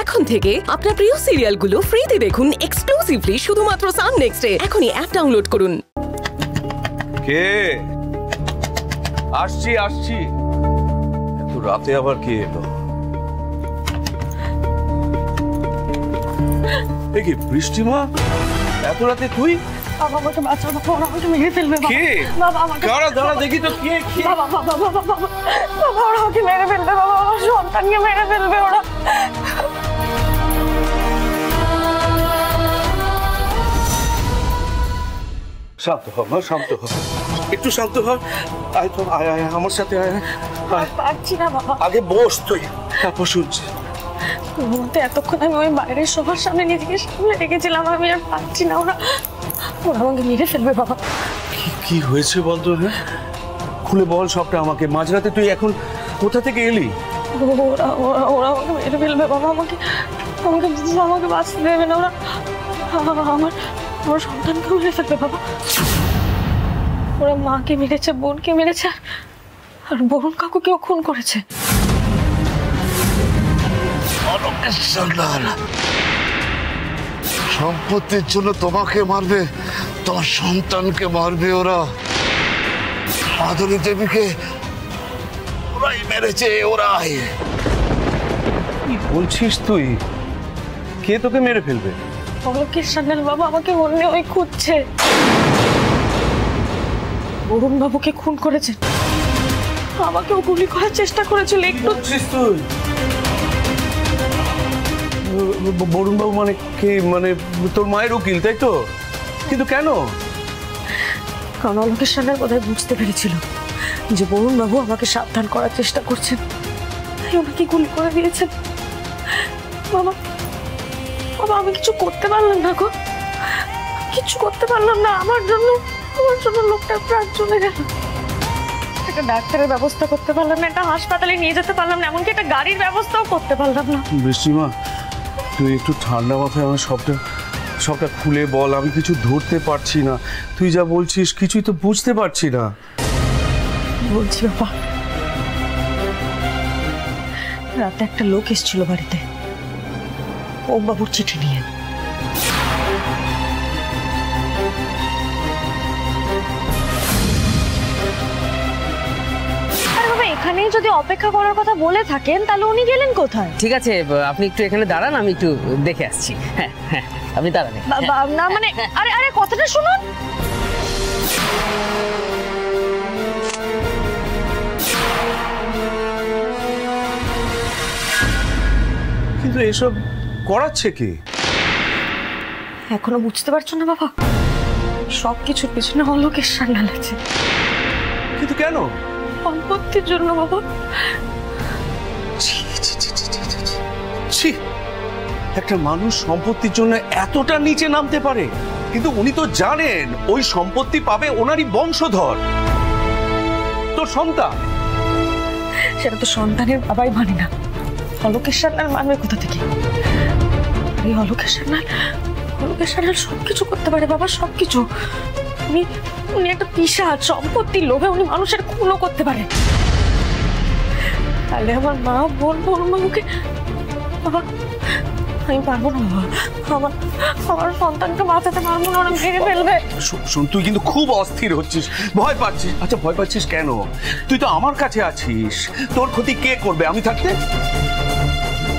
এখন থেকে আপনার প্রিয় সিরিয়ালগুলো ফ্রিতে দেখুন এক্সক্লুসিভলি শুধুমাত্র সান নেক্সটে। এখনই অ্যাপ ডাউনলোড করুন। কে আসছি আসছি, এত রাতে আবার কে এলো? কি বৃষ্টিমা, এত রাতে তুই? বাবা আমাকে বাঁচাও, বাবা ওরা আমাকে মেরে ফেলবে। কে? বাবা আমাকে দাঁড়া দাঁড়া দেখি তো কে। বাবা বাবা বাবা বাবা বাবা ওরা আমাকে মেরে ফেলবে, বাবা আমার সন্তানকে মেরে ফেলবে ওরা। শান্ত হ মা, শান্ত হ, একটু শান্ত হ। আয় তো, আয় আয় আমার সাথে আয়। পারছি না বাবা। আগে বস তুই, তারপর শুনছি। এতক্ষণ আমি ওই বাইরের সবার সামনে নিজেকে সামনে রেখেছিলাম, আমি আর পারছি না। ওরা ওরা আমাকে মেরে ফেলবে বাবা। কি হয়েছে বলতো? হ্যাঁ খুলে বল সবটা আমাকে। মাঝরাতে তুই এখন কোথা থেকে এলি? ওরা ওরা ওরা আমাকে মেরে ফেলবে বাবা। আমাকে আমাকে আমাকে বাঁচতে দেবে না ওরা। আমার আমার সন্তানকে মেরে ফেলবে বাবা। ওরা মাকে মেরেছে, বোনকে মেরেছে, আর বরুণ কাকুকেও খুন করেছে। সম্পত্তির জন্য তোমাকে মারবে, তোমার সন্তানকে মারবে ওরা। মাধুরী দেবীকে ওরাই মেরেছে, ওরাই। কি বলছিস তুই? কে তোকে মেরে ফেলবে? অলোকের সান্যাল বাবা আমাকে অন্য ওই খুঁজছে। বরুণ বাবুকে খুন করেছে, আমাকেও গুলি করার চেষ্টা করেছিল। একটু তুই বরুণ বাবু মানে কে? মানে তোর মায়ের উকিল, তাই তো? কিন্তু কেন? কারণ অলোকের সান্যাল বোধহয় বুঝতে পেরেছিল যে বরুণ বাবু আমাকে সাবধান করার চেষ্টা করছেন, তাই ওনাকে গুলি করে দিয়েছেন। বাবা বাবা আমি কিছু করতে পারলাম না গো, কিছু করতে পারলাম না। আমার জন্য লোকটার প্রাণ চলে গেল। একটা ডাক্তারের ব্যবস্থা করতে পারলাম না, একটা হাসপাতালে নিয়ে যেতে পারলাম না, এমনকি একটা গাড়ির ব্যবস্থাও করতে পারলাম না। বৃষ্টিমা তুই একটু ঠান্ডা মাথায় আমার সবটা খুলে বল। আমি কিছু ধরতে পারছি না, তুই যা বলছিস কিছুই তো বুঝতে পারছি না। বলছি বাবা, রাতে একটা লোক এসেছিল বাড়িতে ওম বাবুর চিঠি নিয়ে। এখানেই যদি অপেক্ষা করার কথা বলে থাকেন তাহলে উনি গেলেন কোথায়? ঠিক আছে আপনি একটু এখানে দাঁড়ান, আমি একটু দেখে আসছি। হ্যাঁ হ্যাঁ আপনি দাঁড়ান। না মানে আরে আরে কথাটা শুনুন। কিন্তু এসব করাচ্ছে কি? এখনো বুঝতে পারছো না বাবা? সবকিছুর পেছনে অলোকের সান্যাল আছে। কিন্তু কেন? সম্পত্তির জন্য বাবা। একটা মানুষ সম্পত্তির জন্য এতটা নিচে নামতে পারে? কিন্তু উনি তো জানেন ওই সম্পত্তি পাবে ওনারই বংশধর, তোর সন্তান। সেটা তো সন্তানের বাবাই মানে না, অলোকের সান্যাল মানবে কোথা থেকে? এই অলোকের সান্যাল সবকিছু করতে পারে বাবা, সবকিছু। উনি একটা পিশাচ, সম্পত্তির লোভে উনি মানুষের খুনও করতে পারে। তাহলে আমার মা বোন বাবুকে বাবা আমি পারবো না বাবা, আমার সন্তানকে বাঁচাতে পারবো না, ওরা মেরে ফেলবে। শোন তুই কিন্তু খুব অস্থির হচ্ছিস, ভয় পাচ্ছিস। আচ্ছা ভয় পাচ্ছিস কেন? তুই তো আমার কাছে আছিস, তোর ক্ষতি কে করবে আমি থাকতে?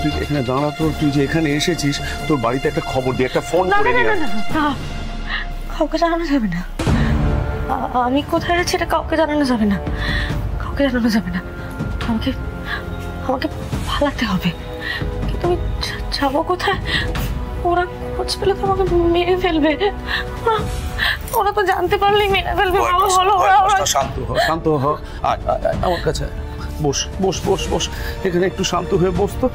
তুই এখানে দাঁড়া, তুই যে এখানে এসেছিস তোর বাড়িতে একটা খবর দিয়ে একটা ফোন করে নিয়ে। কাউকে জানানো যাবে না, আমি কোথায় আছি এটা কাউকে জানানো যাবে না, কাউকে জানানো যাবে না। আমাকে পালাতে হবে, কিন্তু আমি যাবো কোথায়? ওরা খোঁজ পেলে তো আমাকে মেরে ফেলবে। ওরা তো জানতে পারলেই মেরে ফেলবে। শান্ত হ, আমার কাছে বস বস বস বস, এখানে একটু শান্ত হয়ে বস তো।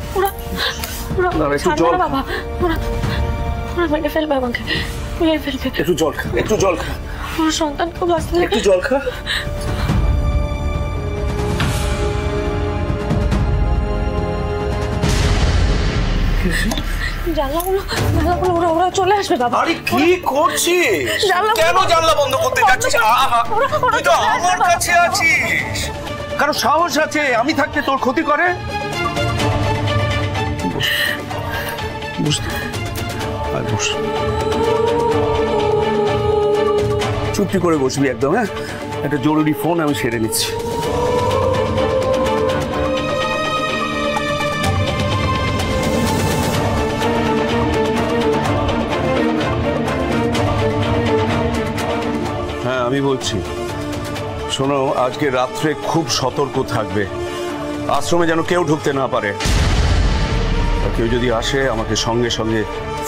বাবা ওরা মেরে ফেলবে আমাকে, মেরে ফেলবে। একটু জল খা, একটু জল খা। আমার সন্তানকে বাঁচতে একটু জল খা। জানলাগুলো ওরা চলে আসবে বাবা। আরে কি করছিস? কেন জানলা বন্ধ করতে যাচ্ছিস? তুই তো আমার কাছে আছিস, কারো সাহস আছে আমি থাকতে তোর ক্ষতি করে? বুঝতে আর বস, চুপটি করে বসবি একদম। হ্যাঁ, একটা জরুরি ফোন আমি সেরে নিচ্ছি। হ্যাঁ আমি বলছি, শোনো, আজকে রাত্রে খুব সতর্ক থাকবে, আশ্রমে যেন কেউ ঢুকতে না পারে। কেউ যদি আসে আমাকে সঙ্গে সঙ্গে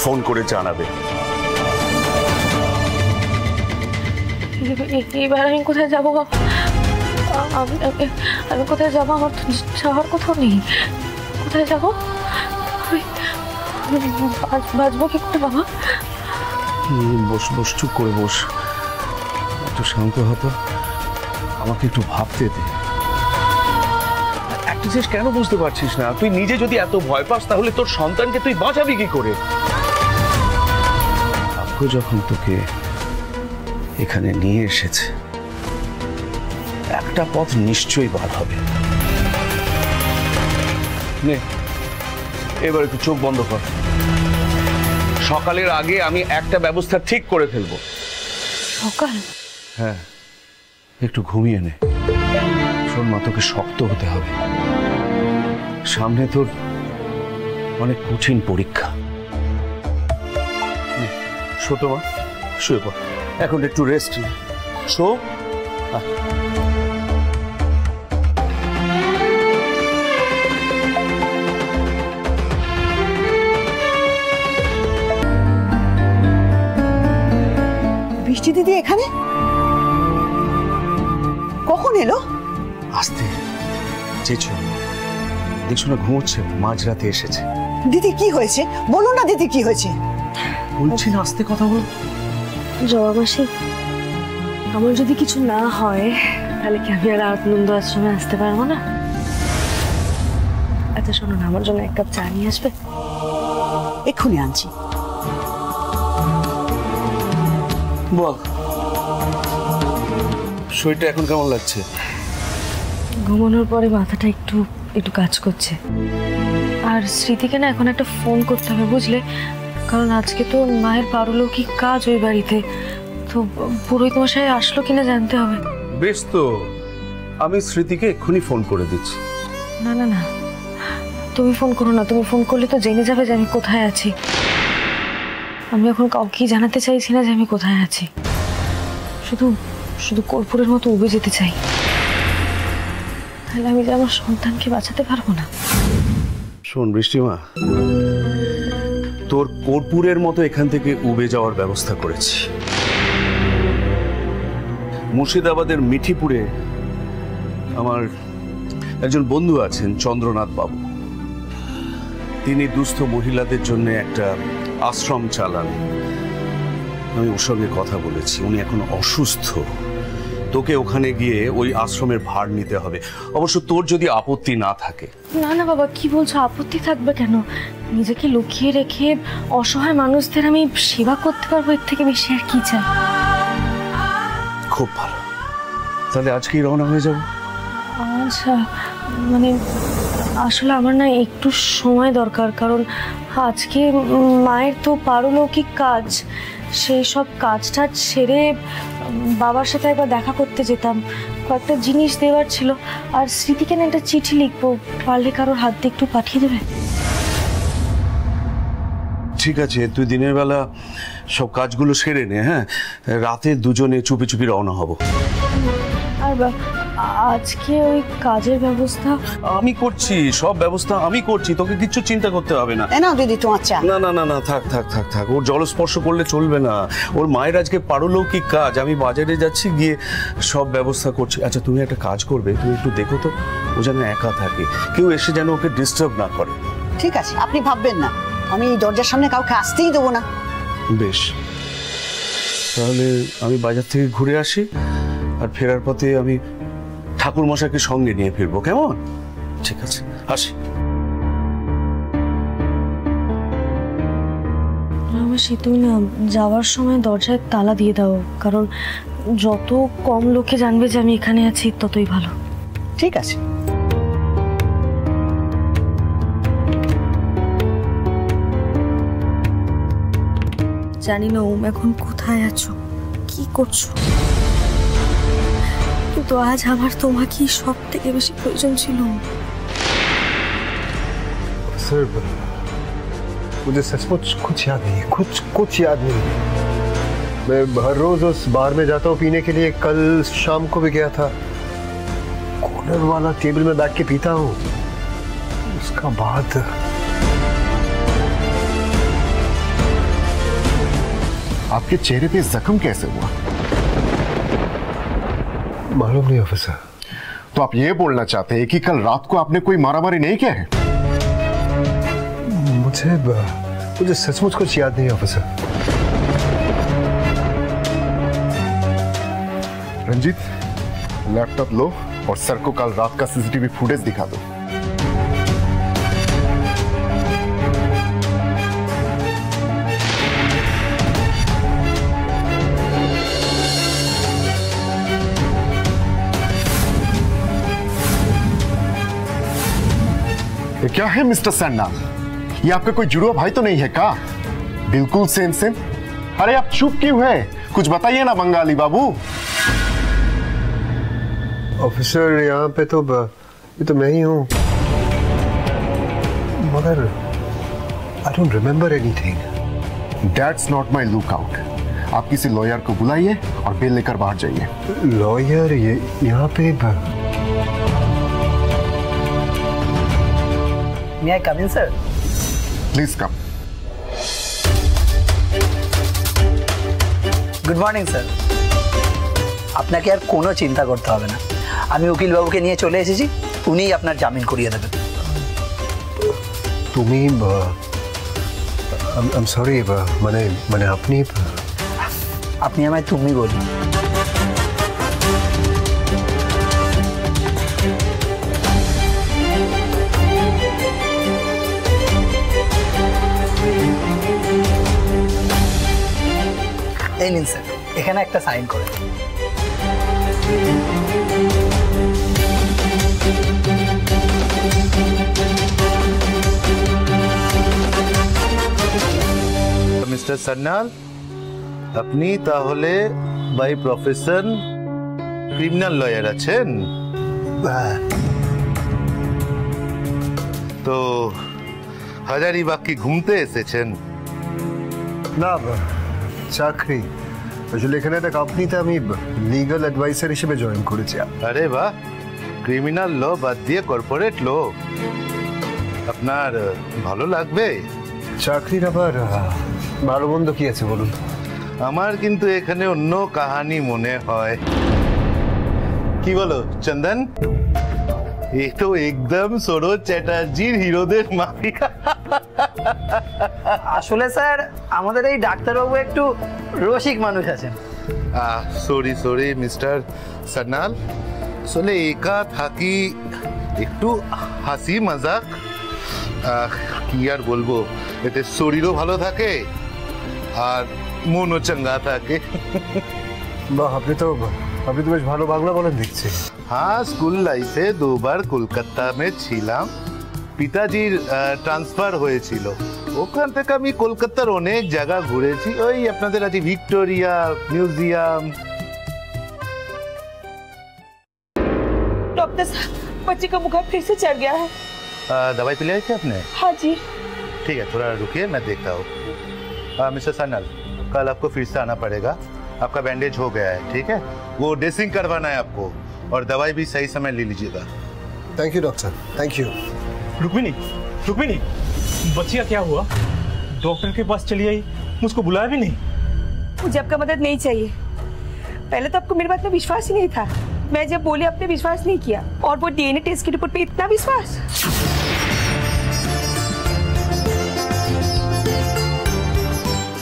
ফোন করে জানাবে। এবার আমি কোথায় যাবো বাবা? আমি কোথায় যাবো? আমার তো যাওয়ার কোথাও নেই। কোথায় যাবো? বাঁচবো কি করে বাবা? বস বস, চুপ করে বস, একটু শান্ত হতো, আমাকে একটু ভাবতে দে। একটা জিনিস কেন বুঝতে পারছিস না? তুই নিজে যদি এত ভয় পাস তাহলে তোর সন্তানকে তুই বাঁচাবি কি করে? ভাগ্য যখন তোকে এখানে নিয়ে এসেছে, একটা পথ নিশ্চয়ই বার হবে। নে, এবার একটু চোখ বন্ধ কর। সকালের আগে আমি একটা ব্যবস্থা ঠিক করে ফেলবো। সকাল? হ্যাঁ, একটু ঘুমিয়ে নে। শোন মা, তোকে শক্ত হতে হবে, সামনে তোর অনেক কঠিন পরীক্ষা। ছোট মা, শুয়ে পড়, এখন একটু রেস্ট নে। শো। বৃষ্টি দিদি এখানে কখন এলো? আস্তে চেয়েছো, দেখছো না ঘুমোচ্ছে, মাঝরাতে এসেছে। দিদি কি হয়েছে বলো না, দিদি কি হয়েছে? বলছি না, আস্তে কথা বল। জবা মাসি, আমার যদি কিছু না হয় তাহলে কি আমি আর আনন্দ আশ্রমে আসতে পারবো না? আচ্ছা শোনো না, আমার জন্য এক কাপ চা নিয়ে আসবে? এক্ষুনি আনছি। বল, শরীরটা এখন কেমন লাগছে? ঘুমানোর পরে মাথাটা একটু একটু কাজ করছে। আর স্মৃতিকে না এখন একটা ফোন করতে হবে বুঝলে, কারণ আজকে তো মায়ের পারলৌকিক কাজ ওই বাড়িতে, তো পুরোহিত মশাই আসলো কিনা জানতে হবে। বেশ, তো আমি স্মৃতিকে এক্ষুনি ফোন করে দিচ্ছি। না না না, তুমি ফোন করো না, তুমি ফোন করলে তো জেনে যাবে যে আমি কোথায় আছি। আমি এখন কাউকে জানাতে চাইছি না যে আমি কোথায় আছি, শুধু শুধু কর্পূরের মতো উবে যেতে চাই, তাহলে আমি যে আমার সন্তানকে বাঁচাতে পারবো না। শোন বৃষ্টিমা, তোর কর্পূরের মতো এখান থেকে উবে যাওয়ার ব্যবস্থা করেছি। মুর্শিদাবাদের মিঠিপুরে আমার একজন বন্ধু আছেন, চন্দ্রনাথ বাবু। তিনি দুস্থ মহিলাদের জন্য একটা আশ্রম চালান। আমি ওর সঙ্গে কথা বলেছি, উনি এখন অসুস্থ। তোকে ওখানে গিয়ে ওই আশ্রমের ভার নিতে হবে, অবশ্য তোর যদি আপত্তি না থাকে। না না বাবা, কি বলছো? আপত্তি থাকবে কেন? নিজেকে লুকিয়ে রেখে অসহায় মানুষদের আমি সেবা করতে পারবো, এর থেকে বেশি আর কি চাই? খুব ভালো, তাহলে আজকেই রওনা হয়ে যাব। আচ্ছা, মানে আসলে আমার না একটু সময় দরকার, কারণ আজকে মায়ের তো পারলৌকিক কাজ, সেই সব কাজটা সেরে বাবার সাথে একবার দেখা করতে যেতাম, কয়েকটা জিনিস দেওয়ার ছিল। আর স্মৃতিকে না একটা চিঠি লিখবো, পারলে কারোর হাত দিয়ে একটু পাঠিয়ে দেবে? ঠিক আছে, তুই দিনের বেলা সব কাজগুলো সেরে নে। হ্যাঁ, রাতে দুজনে চুপি চুপি রওনা হব। আর আজকে ওই কাজের ব্যবস্থা আমি করছি, সব ব্যবস্থা আমি করছি, তোকে কিচ্ছু চিন্তা করতে হবে না। নাও দিদি তোমার চা। না না না না, থাক থাক থাক থাক, ওর জলস্পর্শ করলে চলবে না। ওর মায়ের আজকে পারলৌকিক কাজ, আমি বাজারে যাচ্ছি, গিয়ে সব ব্যবস্থা করছি। আচ্ছা তুমি একটা কাজ করবে, তুমি একটু দেখো তো ও যেন একা থাকে, কেউ এসে যেন ওকে ডিস্টার্ব না করে। ঠিক আছে, আপনি ভাববেন না, আমি দরজার সামনে কাউকে আসতেই দেবো না। বেশ, তাহলে আমি বাজার থেকে ঘুরে আসি, আর ফেরার পথে আমি ঠাকুর মশাইকে সঙ্গে নিয়ে ফিরবো, কেমন? ঠিক আছে, আসি। মাসি, তুমি না যাওয়ার সময় দরজায় তালা দিয়ে দাও, কারণ যত কম লোকে জানবে যে আমি এখানে আছি ততই ভালো। ঠিক আছে। জানি না ওম এখন কোথায় আছো, কি করছো, কিন্তু আজ আমার তোমাকেই সব থেকে বেশি প্রয়োজন ছিল। सर मुझे सचमुच कुछ याद नहीं, कुछ याद नहीं। मैं हर रोज उस बार में जाता हूँ पीने के लिए, कल शाम को भी गया था, कॉर्नर वाला टेबल में बैठ के पीता हूँ। उसका बाद आपके चेहरे पे जख्म कैसे हुआ? मालूम नहीं ऑफिसर। तो आप ये बोलना चाहते हैं कि कल रात को आपने कोई मारामारी नहीं किया है? मुझे सचमुच कुछ याद नहीं ऑफिसर। रंजीत, लैपटॉप लो और सर को कल रात का सीसीटीवी फुटेज दिखा दो। ये क्या है मिस्टर सन्ना? ये आपका कोई जुड़वा भाई तो नहीं है का? बिल्कुल सेम सेम। अरे आप चुप क्यों है? कुछ बताइए ना बंगाली बाबू। ऑफिसर यहाँ पे तो ये तो मैं ही हूँ, मगर I don't remember anything. That's not my look out. आप किसी लॉयर को बुलाइए और बेल लेकर बाहर जाइए। लॉयर ये यहाँ पे? May I come in, sir? Please come. Good morning sir. আপনাকে আর কোনো চিন্তা করতে হবে না, আমি উকিল বাবুকে নিয়ে চলে এসেছি, উনিই আপনার জামিন করিয়ে দেবেন। তুমি আই এম সরি, মানে আপনি আমায় তুমি বলুন। এই নিন স্যার, এখানে একটা সাইন করে মিস্টার সান্যাল, আপনি তাহলে বাই প্রফেশন ক্রিমিনাল লয়ার আছেন? তো হাজারিবাগ কি ঘুমতে এসেছেন? না, চাকরি আসলে এখানে একটা কোম্পানিতে আমি লিগ্যাল অ্যাডভাইসার হিসেবে জয়েন করেছি। আরে বাহ, ক্রিমিনাল ল বাদ দিয়ে কর্পোরেট ল, আপনার ভালো লাগবে? চাকরির আবার ভালো মন্দ কি আছে বলুন? আমার কিন্তু এখানে অন্য কাহানি মনে হয়। কি বলো চন্দন? এই তো একদম সরোজ চ্যাটার্জির হিরোদের মাফিয়া। আসলে স্যার আমাদের এই ডাক্তারবাবু একটু রসিক মানুষ আছেন। সরি মিস্টার সান্যাল, আসলে একা থাকি, একটু হাসি মজাক, কি আর বলবো, এতে শরীরও ভালো থাকে আর মনও চাঙ্গা থাকে। বাহ, আপনি তো বেশ ভালো বাংলা বলেন দেখছি। हाँ, स्कूल लाइफे 2 बार কলকাতা में ছিলাম, পিতাজির ট্রান্সফার হয়েছিল, ওখান থেকে আমি কলকাতার অনেক জায়গা ঘুরেছি। ওই আপনাদের আছে ভিক্টোরিয়া মিউজিয়াম। डॉक्टर साहब, बच्चे का बुखार फिर से चढ़ गया है। दवाई पिलाई थी आपने? हाँ जी। ठीक है, थोड़ा रुकिए, मैं देखता हूँ। मिस्टर सन्याल, कल आपको फिर से आना पड़ेगा, आपका बैंडेज हो गया है, ठीक है? वो ड्रेसिंग करवाना है आपको, और दवाई भी सही समय ले लीजिएगा। Thank you doctor, thank you. Rukmini, बच्ची का क्या हुआ? डॉक्टर के पास चली आई, मुझको बुलाया भी नहीं। मुझे आपका मदद नहीं चाहिए। पहले तो आपको मेरी बात में विश्वास ही नहीं था, मैं जब बोली आपने विश्वास नहीं किया, और वो डीएनए टेस्ट की रिपोर्ट पे इतना विश्वास।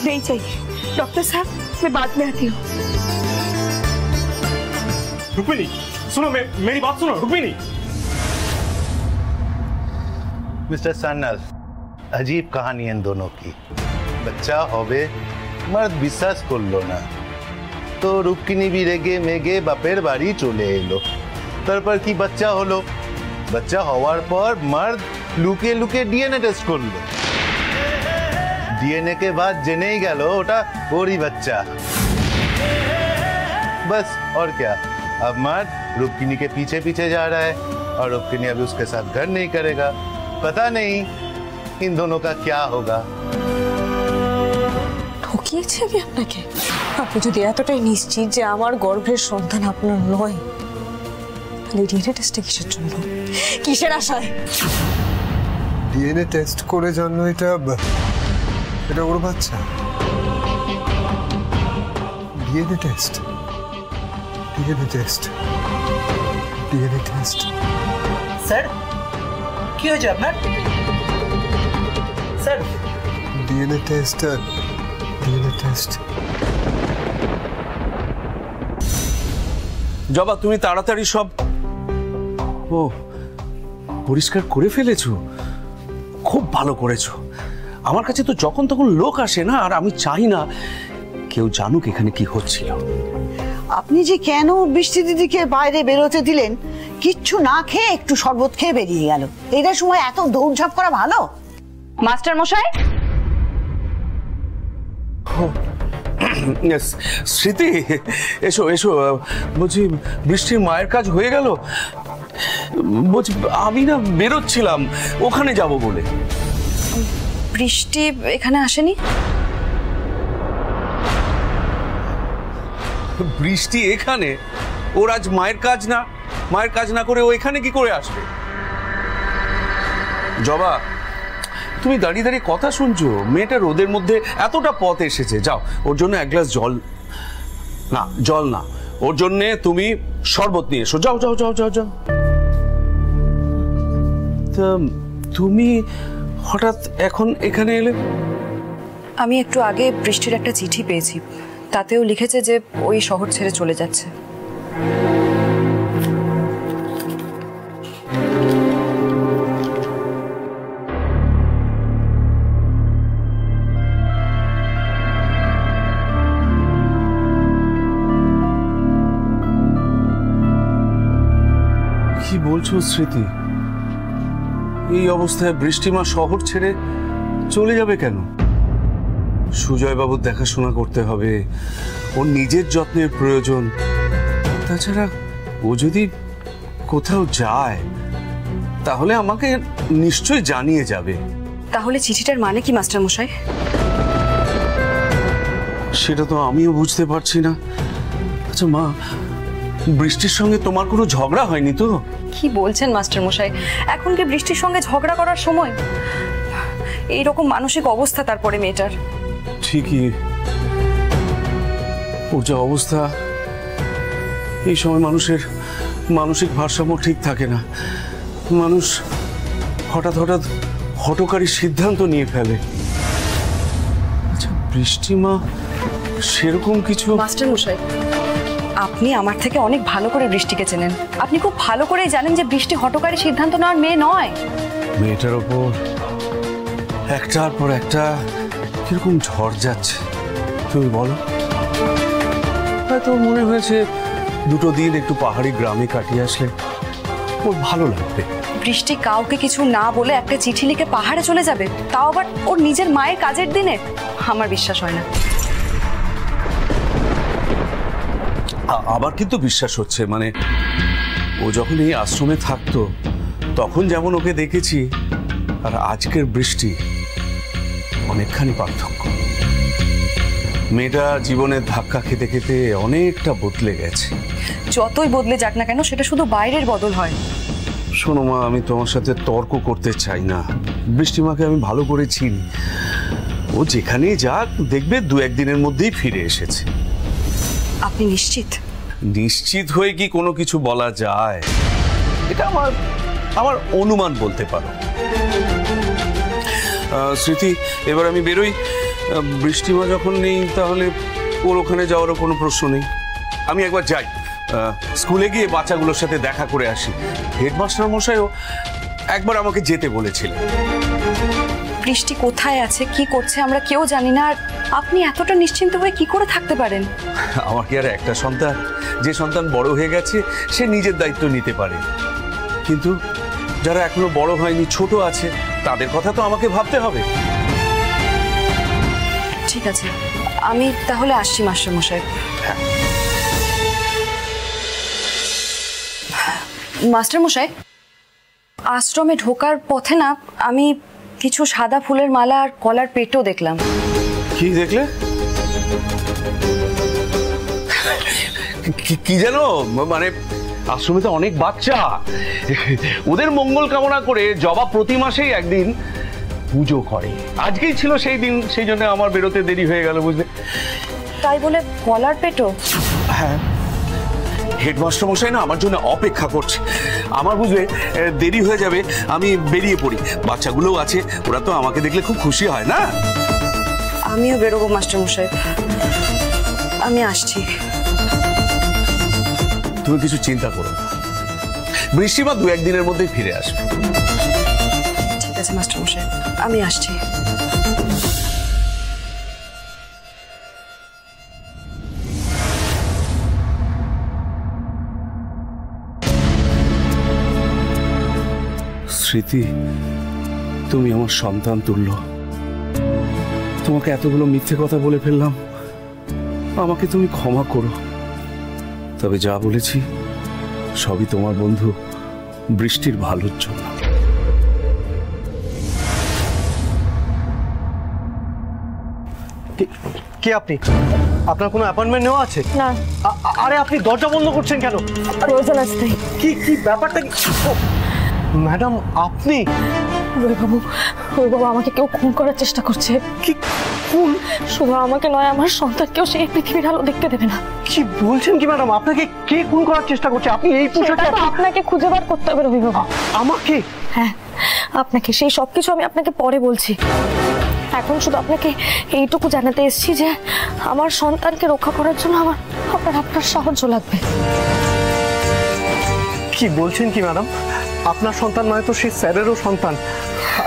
नहीं चाहिए डॉक्टर साहब, मैं बाद में आती हूँ। रुक्मिनी सुनो, मेरी बात सुनो रुक्मिनी। मिस्टर सन्याल, अजीब कहानी इन दोनों की। बच्चा होबे मर्द विश्वास करलो ना, तो रुक्मिनी भी रेगे मेगे बापेर बाड़ी चले एलो, तारपर की बच्चा हलो, बच्चा हওয়ার পর मर्द लुके लुके डीएनए टेस्ट करलो, डीएनए के बाद जेने ही गया ओटा और ही बच्चा। बस और क्या, अब मर्द रूपकिनी के पीछे पीछे जा रहा है और रूपकिनी अभी उसके साथ घर नहीं करेगा। पता नहीं इन दोनों का क्या होगा। ঠকিয়েছি আমি আপনাকে? আপনি যদি এতটাই নিশ্চিত যে আমার গর্ভের সন্তান আপনার নয়, তাহলে ডিএনএ টেস্টে কিসের জন্য, কিসের আশায়? ডিএনএ টেস্ট করে জানলো এটা ওর বাচ্চা। ডিএনএ টেস্ট স্যার কি হয়েছে আপনার? স্যার ডিএনএ টেস্ট জবা, তুমি তাড়াতাড়ি সব পরিষ্কার করে ফেলেছো, খুব ভালো করেছো। আমার কাছে তো যখন তখন লোক আসে না, আর আমি চাই না কেউ জানুক এখানে কি হচ্ছিল। আপনি যে কেন বৃষ্টি দিদিকে বাইরে বেরোতে দিলেন, কিচ্ছু না খেয়ে একটু শরবত খেয়ে বেরিয়ে গেল, এটার সময় এত দৌড়ঝাঁপ করা ভালো? মাস্টার মশাই, স্মৃতি এসো এসো। বলছি বৃষ্টির মায়ের কাজ হয়ে গেল? বলছি আমি না বেরোচ্ছিলাম ওখানে যাব বলে। বৃষ্টি এখানে আসেনি? বৃষ্টি এখানে? ওর আজ মায়ের কাজ না, মায়ের কাজ না করে ও এখানে কি করে আসবে? জবা, তুমি দাঁড়িয়ে দাঁড়িয়ে কথা শুনছো? মেয়েটা রোদের মধ্যে এতটা পথ এসেছে, যাও ওর জন্য এক গ্লাস জল, না জল না, ওর জন্য তুমি শরবত নিয়ে এসো, যাও যাও যাও যাও যাও। তুমি হঠাৎ এখন এখানে এলে? আমি একটু আগে বৃষ্টির একটা চিঠি পেয়েছি, তাতেও লিখেছে যে ওই শহর ছেড়ে চলে যাচ্ছে। কি বলছো স্মৃতি? এই অবস্থায় বৃষ্টিমা শহর ছেড়ে চলে যাবে কেন? সুজয় বাবুর দেখাশোনা করতে হবে, ওর নিজের যত্নের প্রয়োজন। তাছাড়া ও যদি কোথাও যায় তাহলে আমাকে নিশ্চয়ই জানিয়ে যাবে। তাহলে চিঠিটার মানে কি মাস্টার মশাই? সেটা তো আমিও বুঝতে পারছি না। আচ্ছা মা, বৃষ্টির সঙ্গে তোমার কোনো ঝগড়া হয়নি তো? কি বলছেন মাস্টার মশাই, এখন কি বৃষ্টির সঙ্গে ঝগড়া করার সময়? এইরকম মানসিক অবস্থা তারপরে মেয়েটার। ঠিকই, ওর যা অবস্থা, এই সময় মানুষের মানসিক ভারসাম্য ঠিক থাকে না। মানুষ হঠাৎ হঠাৎ হঠকারী সিদ্ধান্ত নিয়ে ফেলে। আচ্ছা বৃষ্টিমা সেরকম কিছু? মাস্টার মশাই, আপনি আমার থেকে অনেক ভালো করে বৃষ্টিকে চেনেন, আপনি খুব ভালো করেই জানেন যে বৃষ্টি হঠকারী সিদ্ধান্ত নেওয়ার মেয়ে নয়। মেয়েটার ওপর একটার পর একটা কিরকম ঝড় যাচ্ছে, তুমি বলো। হয়তো মনে হয়েছে দুটো দিন একটু পাহাড়ি গ্রামে কাটিয়ে আসলে ওর ভালো লাগবে। বৃষ্টি কাউকে কিছু না বলে একটা চিঠি লিখে পাহাড়ে চলে যাবে, তাও আবার ওর নিজের মায়ের কাজের দিনে? আমার বিশ্বাস হয় না। আবার কিন্তু বিশ্বাস হচ্ছে, মানে ও যখন এই আশ্রমে থাকতো তখন যেমন ওকে দেখেছি আর আজকের বৃষ্টি অনেকখানি পার্থক্য। মেয়েটা জীবনের ধাক্কা খেতে খেতে অনেকটা বদলে গেছে। যতই বদলে যাক না কেন, সেটা শুধু বাইরের বদল হয়। শোনো মা, আমি তোমার সাথে তর্ক করতে চাই না। বৃষ্টিমাকে আমি ভালো করে চিনি, ও যেখানেই যাক দেখবে দু একদিনের মধ্যেই ফিরে এসেছে। আপনি নিশ্চিত? নিশ্চিত হয়ে কি কোনো কিছু বলা যায়? এটা আমার অনুমান বলতে পারো। স্মৃতি, এবার আমি বেরোই। বৃষ্টিমা যখন নেই তাহলে ওর ওখানে যাওয়ারও কোনো প্রশ্ন নেই। আমি একবার যাই, স্কুলে গিয়ে বাচ্চাগুলোর সাথে দেখা করে আসি। হেডমাস্টার মশাইও একবার আমাকে যেতে বলেছিলেন। বৃষ্টি কোথায় আছে, কি করছে আমরা কেউ জানি না, আর আপনি এতটা নিশ্চিন্ত হয়ে কি করে থাকতে পারেন? আমার কি আর একটা সন্তান? যে সন্তান বড় হয়ে গেছে সে নিজের দায়িত্ব নিতে পারে, কিন্তু যারা এখনো বড় হয়নি, ছোট আছে, তাদের কথা তো আমাকে ভাবতে হবে। আছে, আমি তাহলে আসছি মাস্টারমশাই। মাস্টারমশাই, আশ্রমে ঢোকার পথে না আমি কিছু সাদা ফুলের মালা আর কলার পেটও দেখলাম। কি দেখলে? কি জানো, মানে আশ্রমে তো অনেক বাচ্চা, ওদের মঙ্গল কামনা করে জবা প্রতি মাসেই একদিন পুজো করে। আজকেই ছিল সেই দিন, সেই জন্য আমার বেরোতে দেরি হয়ে গেল, বুঝলে। তাই বলে কলার পেটও? হ্যাঁ, হেডমাস্টার মশাই না আমার জন্য অপেক্ষা করছে। আমার বুঝলে দেরি হয়ে যাবে, আমি বেরিয়ে পড়ি। বাচ্চাগুলোও আছে, ওরা তো আমাকে দেখলে খুব খুশি হয় না। আমিও বেরোবো মাস্টারমশাই, আমি আসছি। তুমি কিছু চিন্তা করো না, বৃষ্টিমা 2-1 দিনের মধ্যেই ফিরে আসবে। ঠিক আছে মাস্টারমশাই, আমি আসছি। স্মৃতি, তুমি আমার সন্তান তুল্য। তোমাকে এতগুলো মিথ্যে কথা বলে ফেললাম, আমাকে তুমি ক্ষমা করো। তবে যা বলেছি সবই তোমার বন্ধু বৃষ্টির ভালোর জন্য। কে আপনি? আপনার কোনো অ্যাপয়েন্টমেন্ট নেওয়া আছে? না। আরে আপনি দরজা বন্ধ করছেন কেন? প্রয়োজন আছে তাই। কি কি ব্যাপারটা? ম্যাডাম আপনি? রবিবাবু, রবিবাবু আমাকে কেউ খুন করার চেষ্টা করছে। কি খুন? শুধু আমাকে নয়, আমার সন্তানকেও সে পৃথিবীর আলো দেখতে দেবে না। কি বলছেন কি ম্যাডাম? আপনাকে কে খুন করার চেষ্টা করছে? আপনি এই পোশাকে? আপনাকে খুঁজে বার করতে হবে রবিবাবু। আমাকে? হ্যাঁ আপনাকে। সেই সবকিছু আমি আপনাকে পরে বলছি। এখন শুধু আপনাকে এইটুকু জানাতে এসেছি যে আমার সন্তানকে রক্ষা করার জন্য আপনার সাহায্য লাগবে। কি বলছেন কি ম্যাডাম? আপনার সন্তান নয় তো সেই স্যারেরও সন্তান।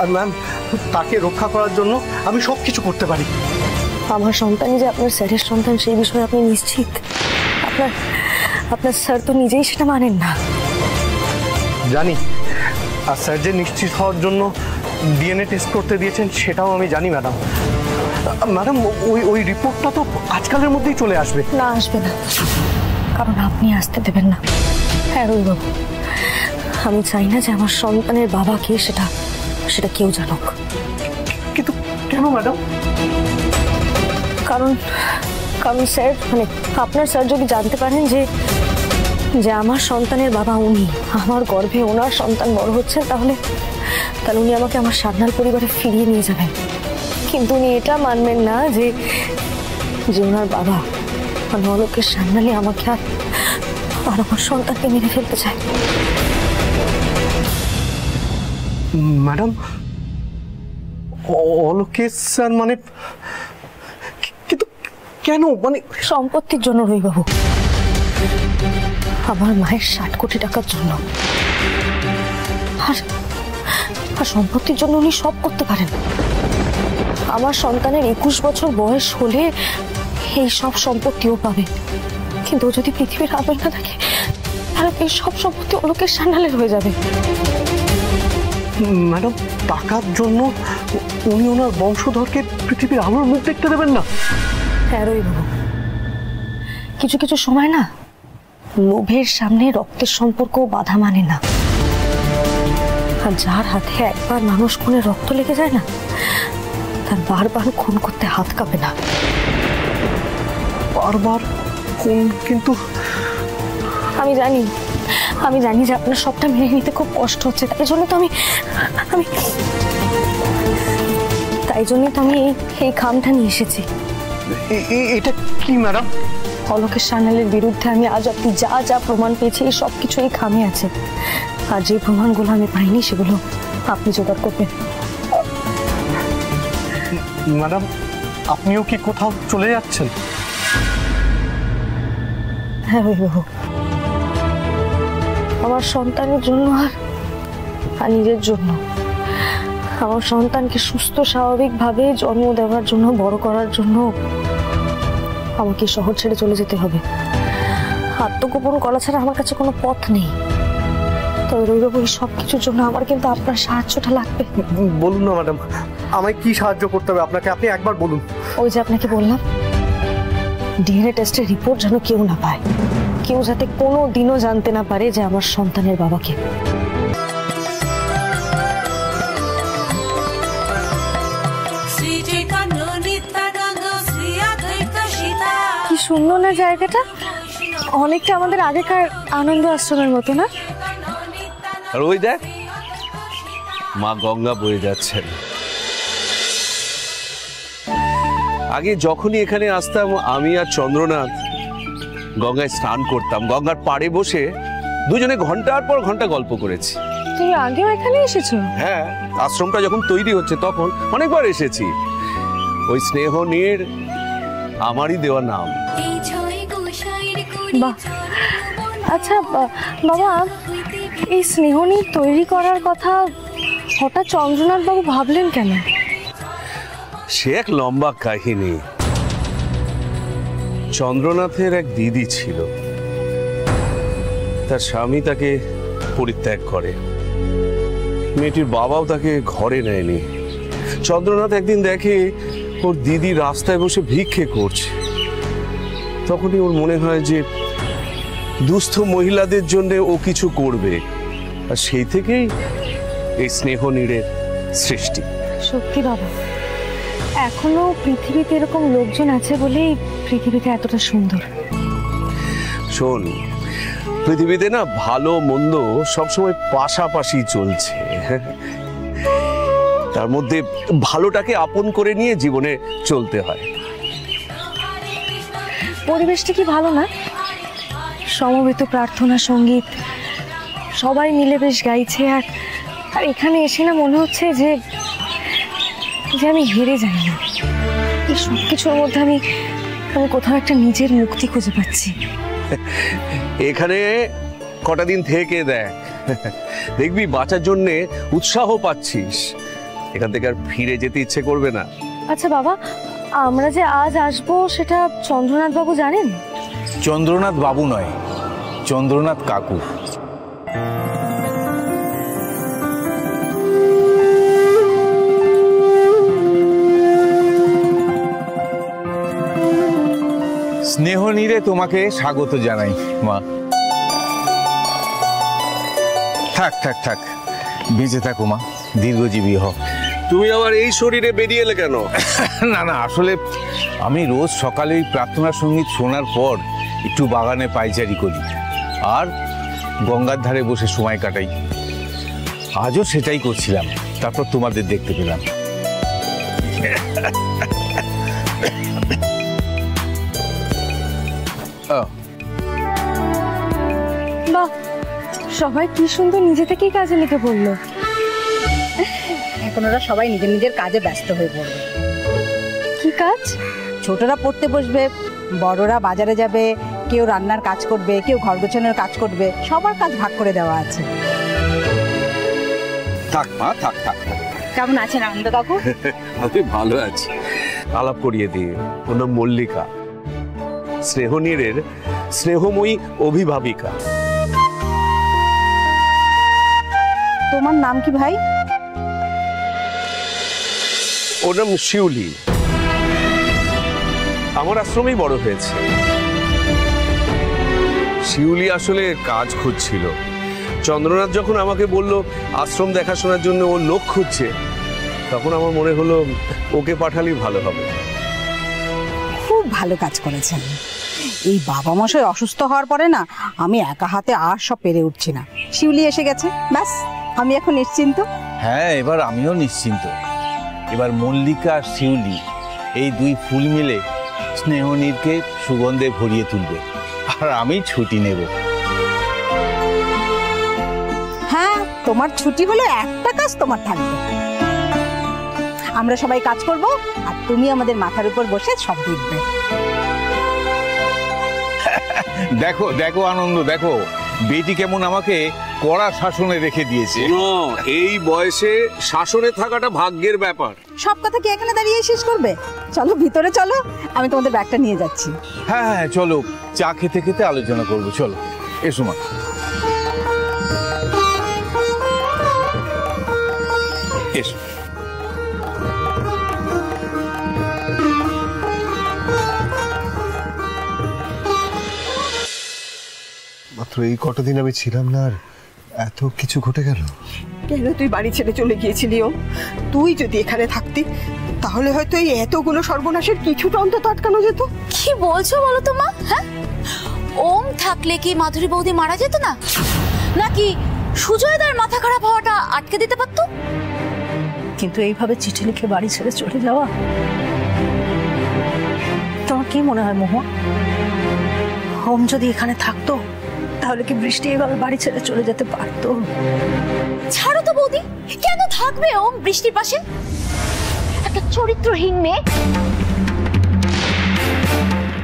আর ম্যাম, তাকে রক্ষা করার জন্য আমি সব কিছু করতে পারি। আমার সন্তানই যে আপনার স্যারের সন্তান সেই বিষয়ে আপনি নিশ্চিত? আপনার স্যার তো নিজেই সেটা মানেন না। জানি, আর স্যার যে নিশ্চিত হওয়ার জন্য ডিএনএ টেস্ট করতে দিয়েছেন সেটাও আমি জানি ম্যাডাম। ম্যাডাম ওই রিপোর্টটা তো আজকালের মধ্যেই চলে আসবে। না, আসবে না, কারণ আপনি আসতে দেবেন না। হ্যাঁ রবিবাবু, আমি চাই না যে আমার সন্তানের বাবা কে সেটা কেউ জানুক। কিন্তু কেন ম্যাডাম? কারণ স্যার, মানে আপনার স্যার যদি জানতে পারেন যে আমার সন্তানের বাবা উনি, আমার গর্ভে ওনার সন্তান বড় হচ্ছেন, তাহলে উনি আমাকে আমার সান্যাল পরিবারে ফিরিয়ে নিয়ে যাবেন। কিন্তু উনি এটা মানবেন না যে ওনার বাবা মানে অলোকের সান্যালে আমাকে আর আমার সন্তানকে মেরে ফেলতে চায়। ম্যাডাম, অলোকেশ স্যার মানে? কিন্তু কেন? মানে সম্পত্তির জন্য রবিবাবু, আমার মায়ের 60 কোটি টাকার জন্য। আর সম্পত্তির জন্য উনি সব করতে পারেন। আমার সন্তানের 21 বছর বয়স হলে এই সব সম্পত্তিও পাবে, কিন্তু যদি পৃথিবীর আলো না থাকে তাহলে এই সব সম্পত্তি অলোকের সান্যালের হয়ে যাবে। ম্যাডাম, টাকার জন্য উনি ওনার বংশধরকে পৃথিবীর আলোর মুখ দেখতে দেবেন না? হ্যাঁ রবিবাবু, কিছু কিছু সময় না লোভের সামনে রক্তের সম্পর্ক বাধা মানে না। আর যার হাতে একবার মানুষ খুনে রক্ত লেগে যায় না, তার বারবার খুন করতে হাত কাঁপে না। বারবার খুন? কিন্তু আমি জানি যে আপনার সবটা মেনে নিতে খুব কষ্ট হচ্ছে। তাই জন্য তো আমি এই খামটা নিয়ে এসেছি। এটা কি ম্যাডাম? অলোকের সান্যালের বিরুদ্ধে আমি আজ অব্দি যা প্রমাণ পেয়েছি এই সব কিছু এই খামে আছে। আর যে প্রমাণগুলো আমি পাইনি সেগুলো আপনি জোগাড় করবেন। ম্যাডাম, আপনিও কি কোথাও চলে যাচ্ছেন? হ্যাঁ রবিবাবু, আমার সন্তানের জন্য আর নিজের জন্য, আমার সন্তানকে সুস্থ স্বাভাবিকভাবে জন্ম দেওয়ার জন্য, বড় করার জন্য আমাকে শহর ছেড়ে চলে যেতে হবে। আত্মগোপন করা ছাড়া আমার কাছে কোনো পথ নেই। তবে রবিবাবু, এই সব কিছুর জন্য আমার কিন্তু আপনার সাহায্যটা লাগবে। বলুন না ম্যাডাম, আমায় কি সাহায্য করতে হবে আপনাকে? আপনি একবার বলুন। ওই যে আপনাকে বললাম, ডিএনএ টেস্টের রিপোর্ট যেন কেউ না পায়, কেউ যাতে কোনো দিনও জানতে না পারে যে আমার সন্তানের বাবাকে। কি সুন্দর না জায়গাটা, অনেকটা আমাদের আগেকার আনন্দ আশ্রমের মতো না? আর ওই দেখ মা গঙ্গা বয়ে যাচ্ছেন। আগে যখনই এখানে আসতাম আমি আর চন্দ্রনাথ গঙ্গায় স্নান করতাম, গঙ্গার পাড়ে বসে দুজনে ঘন্টার পর ঘন্টা গল্প করেছি। তুমি আগেও এখানে এসেছো? হ্যাঁ, আশ্রমটা যখন তৈরি হচ্ছে তখন অনেকবার এসেছি। ওই স্নেহ নীর আমারই দেওয়া নাম। বাহ, আচ্ছা বাবা, এই স্নেহনীর তৈরি করার কথা হঠাৎ চন্দ্রনাথ বাবু ভাবলেন কেন? সে এক লম্বা কাহিনী। চন্দ্রনাথের এক দিদি ছিল, তার স্বামী তাকে পরিত্যাগ করে, মেয়েটির বাবাও তাকে ঘরে নেয়নি। চন্দ্রনাথ একদিন দেখে ওর দিদি রাস্তায় বসে ভিক্ষে করছে, তখনই ওর মনে হয় যে দুস্থ মহিলাদের জন্য ও কিছু করবে, আর সেই থেকেই এই স্নেহ নীড়ের সৃষ্টি। সত্যি বাবা, এখনো পৃথিবীতে এরকম লোকজন আছে বলেই পৃথিবীটা এতটা সুন্দর। শোন, পৃথিবীতে না ভালো মন্দ সবসময় পাশাপাশি চলছে, তার মধ্যে ভালোটাকে আপন করে নিয়ে জীবনে চলতে হয়। পরিবেশটা কি ভালো না? সমবেত প্রার্থনা সঙ্গীত, সবাই মিলে বেশ গাইছে, আর এখানে এসে না মনে হচ্ছে যে আমি হেরে যাই না। এই সব কিছুর মধ্যে আমি কোথাও একটা নিজের মুক্তি খুঁজে পাচ্ছি। এখানে কটা দিন থেকে দেখ, দেখবি বাঁচার জন্যে উৎসাহ পাচ্ছিস, এখান থেকে আর ফিরে যেতে ইচ্ছে করবে না। আচ্ছা বাবা, আমরা যে আজ আসবো সেটা চন্দ্রনাথ বাবু জানেন? চন্দ্রনাথ বাবু নয়, চন্দ্রনাথ কাকু। স্নেহ নীরে তোমাকে স্বাগত জানাই মা। থাক থাক থাক, বেঁচে থাকো মা, দীর্ঘজীবী হও। তুমি আবার এই শরীরে বেরিয়ে এলে কেন? না না, আসলে আমি রোজ সকালে প্রার্থনা সঙ্গীত শোনার পর একটু বাগানে পায়চারি করি আর গঙ্গার ধারে বসে সময় কাটাই। আজও সেটাই করছিলাম, তারপর তোমাদের দেখতে পেলাম। বাহ, সবাই কি সুন্দর নিজে থেকেই কাজে লেগে পড়লো। এখন ওরা সবাই নিজের নিজের কাজে ব্যস্ত হয়ে পড়বে। কি কাজ? ছোটরা পড়তে বসবে, বড়রা বাজারে যাবে, কেউ রান্নার কাজ করবে, কেউ ঘর গোছানোর কাজ করবে, সবার কাজ ভাগ করে দেওয়া আছে। থাক মা, থাক থাক। কেমন আছেন আনন্দ কাকু? আমি ভালো আছি। আলাপ করিয়ে দিয়ে, ওর নাম মল্লিকা, স্নেহ নীরের স্নেহময়ী অভিভাবিকা। তোমার নাম কি ভাই? ওর নাম শিউলি, আমার আশ্রমেই বড় হয়েছে। শিউলি আসলে কাজ খুঁজছিল। চন্দ্রনাথ যখন আমাকে বলল আশ্রম দেখাশোনার জন্য ও লোক খুঁজছে, তখন আমার মনে হলো ওকে পাঠালেই ভালো হবে। খুব ভালো কাজ করেছেন। এই বাবা মশাই অসুস্থ হওয়ার পরে না আমি একা হাতে আর সব পেরে উঠছি না। শিউলি এসে গেছে, ব্যাস আমি এখন নিশ্চিন্ত। হ্যাঁ, এবার আমিও নিশ্চিন্ত। এবার মল্লিকা আর শিউলি এই দুই ফুল মিলে স্নেহনীরকে সুগন্ধে ভরিয়ে তুলবে, আর আমি ছুটি নেব। হ্যাঁ, তোমার ছুটি হলো একটা কাজ তোমার থাকবে। আমরা সবাই কাজ করব আর তুমি আমাদের মাথার উপর বসে সব দেখবে। দেখো দেখো আনন্দ, দেখো বেটি কেমন আমাকে কড়া শাসনে রেখে দিয়েছে। এই বয়সে শাসনে থাকাটা ভাগ্যের ব্যাপার। সব কথা কি এখানে দাঁড়িয়ে শেষ করবে? চলো ভিতরে চলো, আমি তোমাদের ব্যাগটা নিয়ে যাচ্ছি। হ্যাঁ হ্যাঁ চলো, চা খেতে খেতে আলোচনা করবো। চলো এসো মা। এসো। মাত্র এই কটা দিন আমি ছিলাম না আর এত কিছু ঘটে গেল। কেন তুই বাড়ি ছেড়ে চলে গিয়েছিলি ওম? তুই যদি এখানে থাকতি তাহলে হয়তো এই এতগুলো সর্বনাশের কিছুটা অন্তত আটকানো যেত। কি বলছো বলো তো মা? হ্যাঁ, ওম থাকলে কি মাধুরী বৌদি মারা যেত না? নাকি সুজয়দার মাথা খারাপ হওয়াটা আটকে দিতে পারতো? কিন্তু এইভাবে চিঠি লিখে বাড়ি ছেড়ে চলে যাওয়া, তোমার কি মনে হয় মোহন? ওম যদি এখানে থাকতো তাহলে কি বৃষ্টি এভাবে বাড়ি ছেড়ে চলে যেতে পারতো? ছাড়ো তো বৌদি, কেন থাকবে ওম বৃষ্টির পাশে? একটা চরিত্রহীন মেয়ে,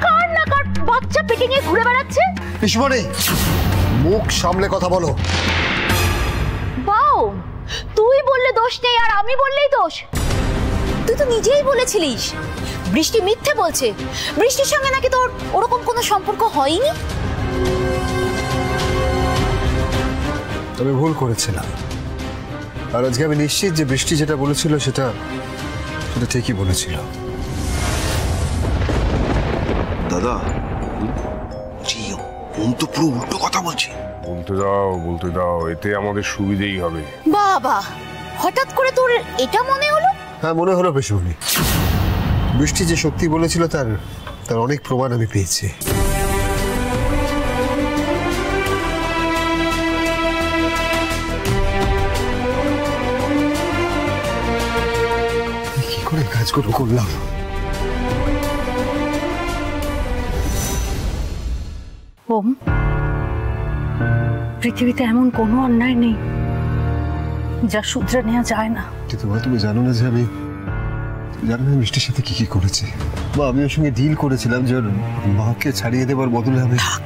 কার না কার বাচ্চা পেটে নিয়ে ঘুরে বেড়াচ্ছে। পিসমণি, মুখ সামলে কথা বলো। বাও, তুই বললে দোষ নেই আর আমি বললেই দোষ? তুই তো নিজেই বলেছিলিস বৃষ্টি মিথ্যে বলছে, বৃষ্টির সঙ্গে নাকি তোর ওরকম কোনো সম্পর্ক হয়নি। আমি ভুল করেছিলাম, আর আজকে আমি নিশ্চিত যে বৃষ্টি যেটা বলেছিল সেটা ঠিকই বলেছিল। দাদা, ওম তো পুরো উল্টো কথা বলছে। বলতে দাও, এতে আমাদের সুবিধেই হবে। বাবা, হঠাৎ করে তোর এটা মনে হলো? হ্যাঁ, মনে হলো পিসমণি। বৃষ্টি যে সত্যি বলেছিল তার অনেক প্রমাণ আমি পেয়েছি। কি করে কাজগুলো করলাম? ওম, পৃথিবীতে এমন কোনো অন্যায় নেই যা শুধরে নেওয়া যায় না। কিন্তু মা, তুমি জানো না যে আমি বৃষ্টির সাথে কি কি করেছি? মা, আমি ওর সঙ্গে ডিল করেছিলাম যে ওর মাকে ছাড়িয়ে দেবার বদলে আমি থাক,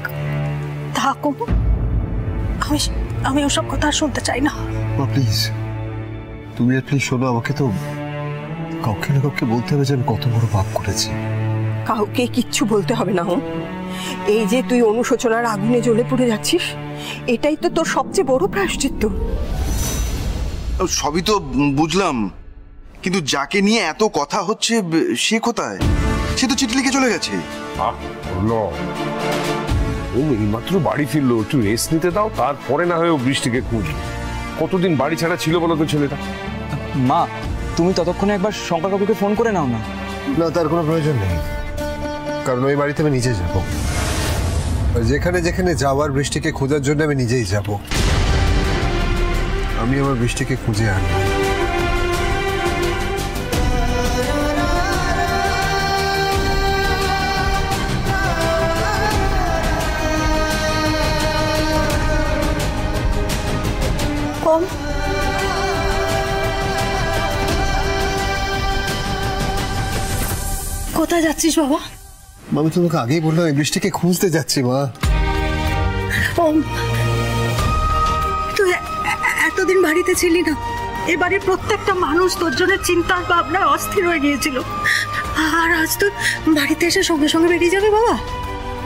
আমি ওসব কথা শুনতে চাই না। মা প্লিজ, তুমি প্লিজ শোনো, আমাকে তো কাউকে না কাউকে বলতে হবে যে আমি কত বড় পাপ করেছি। কাউকে কিচ্ছু বলতে হবে না হোম। এই যে তুই অনুশোচনার আগুনে জ্বলে পড়ে যাচ্ছিস, এটাই তো তোর সবচেয়ে বড় প্রায়শ্চিত্ত। সবই তো বুঝলাম, কিন্তু যাকে নিয়ে এত কথা হচ্ছে সে কোথায়? সে তো চিঠি লিখে চলে গেছে। ও এইমাত্র বাড়ি ফিরলো, একটু রেস্ট নিতে দাও, তারপরে না হয় ও বৃষ্টিকে খুঁজবে। কতদিন বাড়ি ছাড়া ছিল বলো তো ছেলেটা? মা, তুমি ততক্ষণে একবার শঙ্কর কাকুকে ফোন করে নাও না। না, তার কোনো প্রয়োজন নেই, কারণ ওই বাড়িতে আমি নিজে যাব। আর যেখানে যেখানে যাওয়ার বৃষ্টিকে খোঁজার জন্য আমি নিজেই যাব। আমি আমার বৃষ্টিকে খুঁজে আনব। কম কোথায় যাচ্ছিস বাবা? আমি তোমাকে আগেই বললাম এই বৃষ্টিকে খুঁজতে যাচ্ছি মা। ওম, তুই এতদিন বাড়িতে ছিলি না, এ বাড়ির প্রত্যেকটা মানুষ তোর জন্য চিন্তার ভাবনা অস্থির হয়ে গিয়েছিল, আর আজ তুই বাড়িতে এসে সঙ্গে সঙ্গে বেরিয়ে যাবে বাবা?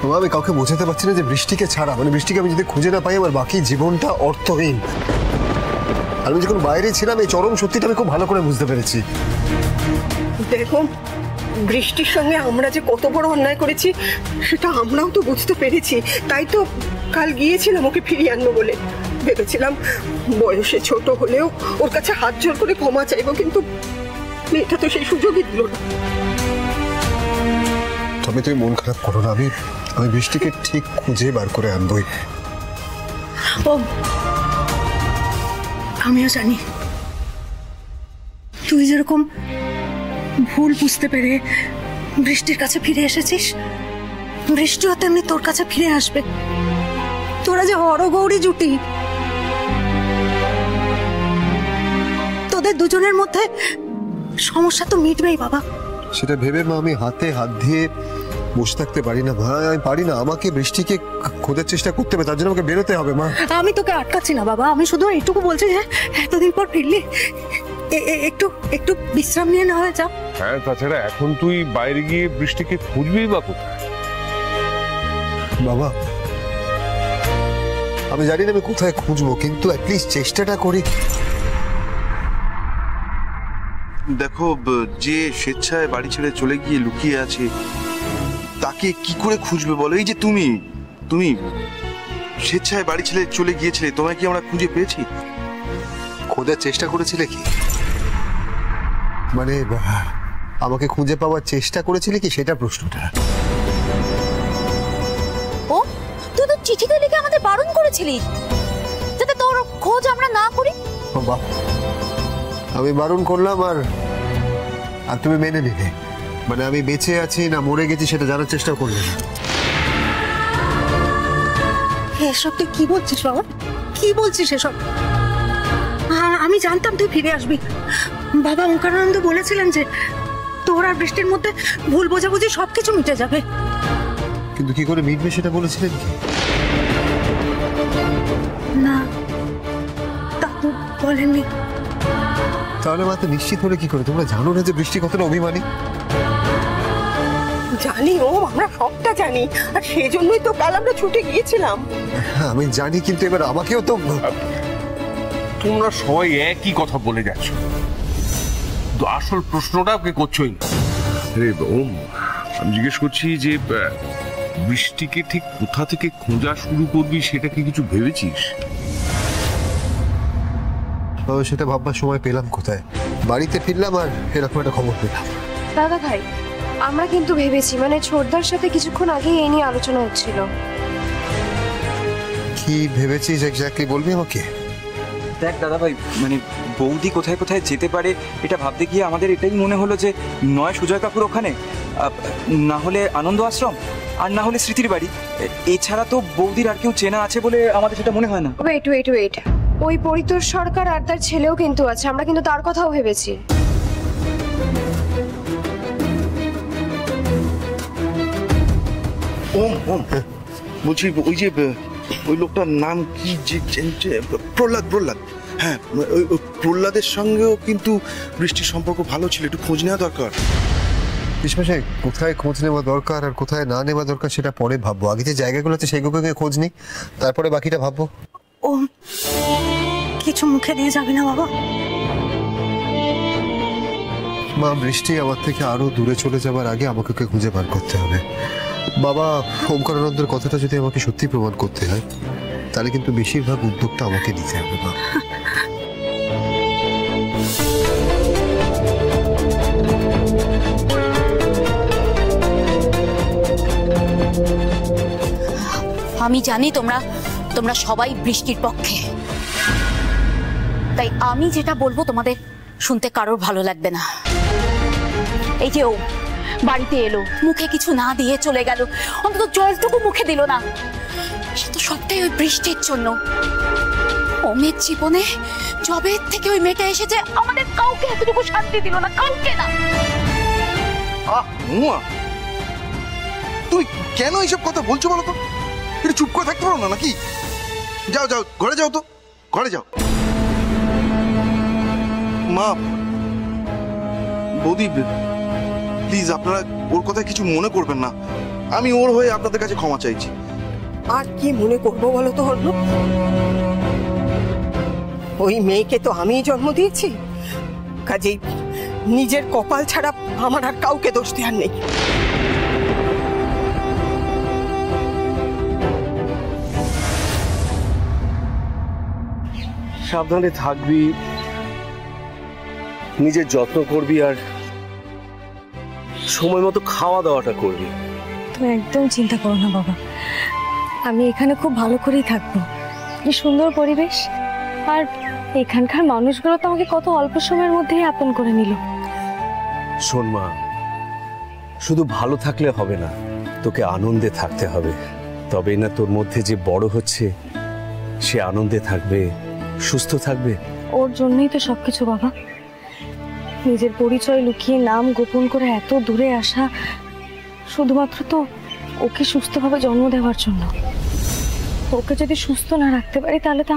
বাবা, আমি কাউকে বোঝাতে পারছি না যে বৃষ্টিকে ছাড়া, বৃষ্টিকে আমি যদি খুঁজে না পাই আমার বাকি জীবনটা অর্থহীন। আর আমি যখন বাইরে ছিলাম এই চরম সত্যিটা আমি খুব ভালো করে বুঝতে পেরেছি। দেখো, বৃষ্টির সঙ্গে আমরা যে কত বড় অন্যায় করেছি সেটা আমরাও তো বুঝতে পেরেছি। তাই তো কাল গিয়েছিলাম ওকে ফিরিয়ে আনবো বলে। ভেবেছিলাম বয়সে ছোট হলেও ওর কাছে হাত জোর করে ক্ষমা চাইবো, কিন্তু মেয়েটা তো সেই সুযোগই দিল না। তবে তুই মন খারাপ করো না, আমি বৃষ্টিকে ঠিক খুঁজে বার করে আনবই। আমিও জানি তুই যেরকম ভুল বুঝতে পেরে বৃষ্টির কাছে ফিরে এসেছিস, বৃষ্টিও তেমনি তোর কাছে ফিরে আসবে। তোরা যে হরগৌরী জুটি, তোদের দুজনের মধ্যে সমস্যা তো মিটবেই বাবা। সেটা ভেবে মা আমি হাতে হাত দিয়ে বসে থাকতে পারি না মা, আমি পারি না। আমাকে বৃষ্টিকে খোঁজার চেষ্টা করতে হবে, তার জন্য আমাকে বেরোতে হবে মা। আমি তোকে আটকাচ্ছি না বাবা, আমি শুধু এইটুকু বলছি যে এতদিন পর ফিরলি, একটু বিশ্রাম নিয়ে না হয়ে যা। হ্যাঁ, তাছাড়া এখন তুই বাইরে গিয়ে বৃষ্টিকে খুঁজবেই বা কোথায়? বাবা, আমি জানি না আমি কোথায় খুঁজবো, কিন্তু অ্যাটলিস্ট চেষ্টাটা করি। দেখো, যে স্বেচ্ছায় বাড়ি ছেড়ে চলে গিয়ে লুকিয়ে আছে তাকে কি করে খুঁজবে বলো? এই যে তুমি স্বেচ্ছায় বাড়ি ছেড়ে চলে গিয়েছিলে, তোমায় কি আমরা খুঁজে পেয়েছি? খোঁজার চেষ্টা করেছিলে কি? মানে আমাকে খুঁজে পাওয়ার চেষ্টা করেছিলে কি, সেটা প্রশ্নটা। ও তুই তো চিঠিতে লিখে আমাদের বারণ করেছিলিস যাতে তোর খোঁজ আমরা না করি। বাহ, আমি বারণ করলাম আর আর তুমি মেনে নিলে? মানে আমি বেঁচে আছি না মরে গেছি সেটা জানার চেষ্টা করলে না? এসব তুই কি বলছিস বাবা? কি বলছিস এসব? আমি জানতাম তুই ফিরে আসবি। বাবা ওঙ্কারানন্দ বলেছিলেন যে তোর আর বৃষ্টির মধ্যে ভুল বোঝাবুঝি সবকিছু মিটে যাবে। কিন্তু কি করে মিটবে সেটা বলেছিলেন কি? না, তা তো বলেননি। তাহলে মাত্র নিশ্চিত হলে কি করে? তোমরা জানো না যে বৃষ্টি কতটা অভিমানী? জানি ও, আমরা সবটা জানি, আর সেজন্যই তো কাল আমরা ছুটে গিয়েছিলাম। হ্যাঁ আমি জানি, কিন্তু এবার আমাকেও তো। তোমরা সবাই একই কথা বলে যাচ্ছ, তো আসল প্রশ্নটা ওকে করছোই না। আরে ওম, আমি জিজ্ঞেস করছি যে বৃষ্টিকে ঠিক কোথা থেকে খোঁজা শুরু করবি, সেটা কি কিছু ভেবেছিস? সেটা ভাববার সময় পেলাম কোথায়? বাড়িতে ফিরলাম আর এরকম একটা খবর পেলাম। দাদা ভাই, আমরা কিন্তু ভেবেছি, মানে ছোটদার সাথে কিছুক্ষণ আগে এই নিয়ে আলোচনা হচ্ছিল। কি ভেবেছিস এক্স্যাক্টলি, বলবি আমাকে? দেখ দাদা ভাই, মানে বৌদি কোথায় কোথায় যেতে পারে এটা ভাবতে গিয়ে আমাদের এটাই মনে হলো যে নয় সুজয় কাকুর ওখানে, না হলে আনন্দ আশ্রম, আর না হলে স্মৃতির বাড়ি। এছাড়া তো বৌদির আর কেউ চেনা আছে বলে আমাদের সেটা মনে হয় না। ওয়েট ওয়েট ওয়েট, ওই পরিতোষ সরকার আর তার ছেলেও কিন্তু আছে, আমরা কিন্তু তার কথাও ভেবেছি। ওম ওম, বলছি ওই যে ওই লোকটার নাম কি, যে প্রহ্লাদ, প্রহ্লাদ। হ্যাঁ, ওই প্রহ্লাদের সঙ্গেও কিন্তু বৃষ্টির সম্পর্ক ভালো ছিল, একটু খোঁজ নেওয়া দরকার। বিশেষ কোথায় খোঁজ নেওয়া দরকার আর কোথায় না নেওয়া দরকার সেটা পরে ভাববো। আগে যে জায়গাগুলো আছে সেগুলোকে খোঁজ নিই, তারপরে বাকিটা ভাববো। ও কিছু মুখে দিয়ে যাবে না বাবা? মা, বৃষ্টি আমার থেকে আরো দূরে চলে যাবার আগে আমাকে ওকে খুঁজে বার করতে হবে। বাবা ওমকারানন্দের কথাটা যদি আমাকে সত্যি প্রমাণ করতে হয়, তাহলে কিন্তু বেশিরভাগ উদ্যোগটা আমাকে নিতে হবে। মা, আমি জানি তোমরা সবাই বৃষ্টির পক্ষে, তাই আমি যেটা বলবো তোমাদের শুনতে কারোর ভালো লাগবে না। এই যে ও বাড়িতে এলো, মুখে কিছু না দিয়ে চলে গেল, অন্তত জলটুকু মুখে দিল না, সে তো সবটাই ওই বৃষ্টির জন্য। ওমের জীবনে জবে থেকে ওই মেয়েটা এসেছে, আমাদের কাউকে এতটুকু শান্তি দিল না, কাউকে না। তুমি কেন এইসব কথা বলছো বলো তো? একটু চুপ করে থাকতে পারো না নাকি? যাও যাও, ঘরে যাও তো, ঘরে যাও। মা, বৌদি, প্লিজ আপনারা ওর কথায় কিছু মনে করবেন না। আমি ওর হয়ে আপনাদের কাছে ক্ষমা চাইছি। আর কি মনে করবো বলো তো অর্ণব? ওই মেয়েকে তো আমিই জন্ম দিয়েছি, কাজেই নিজের কপাল ছাড়া আমার আর কাউকে দোষ দেওয়ার নেই। সাবধানে থাকবি, নিজের যত্ন করবি, আর সময় মতো খাওয়া দাওয়াটা করবি। তুমি একদম চিন্তা করো না বাবা, আমি এখানে খুব ভালো করেই থাকবো। কি সুন্দর পরিবেশ, আর এখানকার মানুষগুলো তো আমাকে কত অল্প সময়ের মধ্যেই আপন করে নিল। শোন মা, শুধু ভালো থাকলে হবে না, তোকে আনন্দে থাকতে হবে। তবেই না তোর মধ্যে যে বড় হচ্ছে সে আনন্দে থাকবে, সুস্থ থাকবে। ওর জন্যই তো সবকিছু বাবা। নিজের পরিচয় লুকিয়ে নাম গোপন করে এত দূরে আসা, শুধুমাত্র তো ওকে সুস্থভাবে জন্ম দেওয়ার জন্য। ওকে যদি সুস্থ না রাখতে পারি তাহলে তো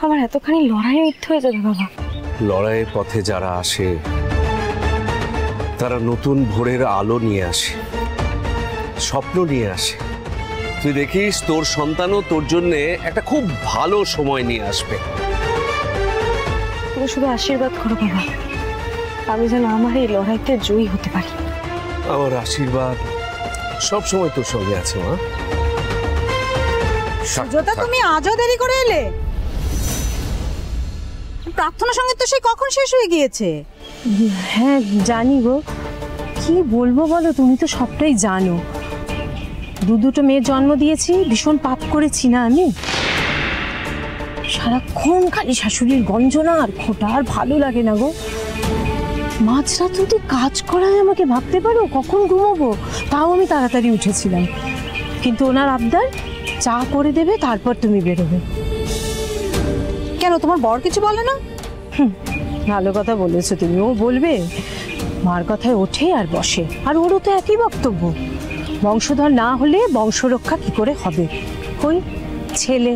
আমার এতখানি লড়াই মিথ্যে হয়ে যাবে বাবা। লড়াইয়ের পথে যারা আসে তারা নতুন ভোরের আলো নিয়ে আসে, স্বপ্ন নিয়ে আসে। তুই দেখিস তোর সন্তানও তোর জন্য একটা খুব ভালো সময় নিয়ে আসবে। তুমি শুধু আশীর্বাদ করো বাবা, আমি যেন আমার এই লড়াইতে জয়ী হতে পারি। আমার আশীর্বাদ সব সময় তোর সঙ্গে আছে মা। সুজাতা, তুমি আজও দেরি করে এলে? প্রার্থনা সঙ্গীত তো সেই কখন শেষ হয়ে গিয়েছে। হ্যাঁ জানি গো, কি বলবো বলো, তুমি তো সবটাই জানো। দুটো মেয়ের জন্ম দিয়েছি, ভীষণ পাপ করেছি না আমি? সারাক্ষণ খালি শাশুড়ির গঞ্জনা আর খোটা, আর ভালো লাগে না গো। মাঝরাত অবধি কাজ করায় আমাকে, ভাবতে পারো কখন ঘুমোবো? তাও আমি তাড়াতাড়ি উঠেছিলাম, কিন্তু ওনার আবদার চা করে দেবে তারপর তুমি বেরোবে। কেন, তোমার বর কিছু বলে না? ভালো কথা বলেছো তুমি, ও বলবে? মার কথায় ওঠে আর বসে, আর ওরও তো একই বক্তব্য। বংশধর না হলে বংশরক্ষা কি করে হবে? ওই ছেলে।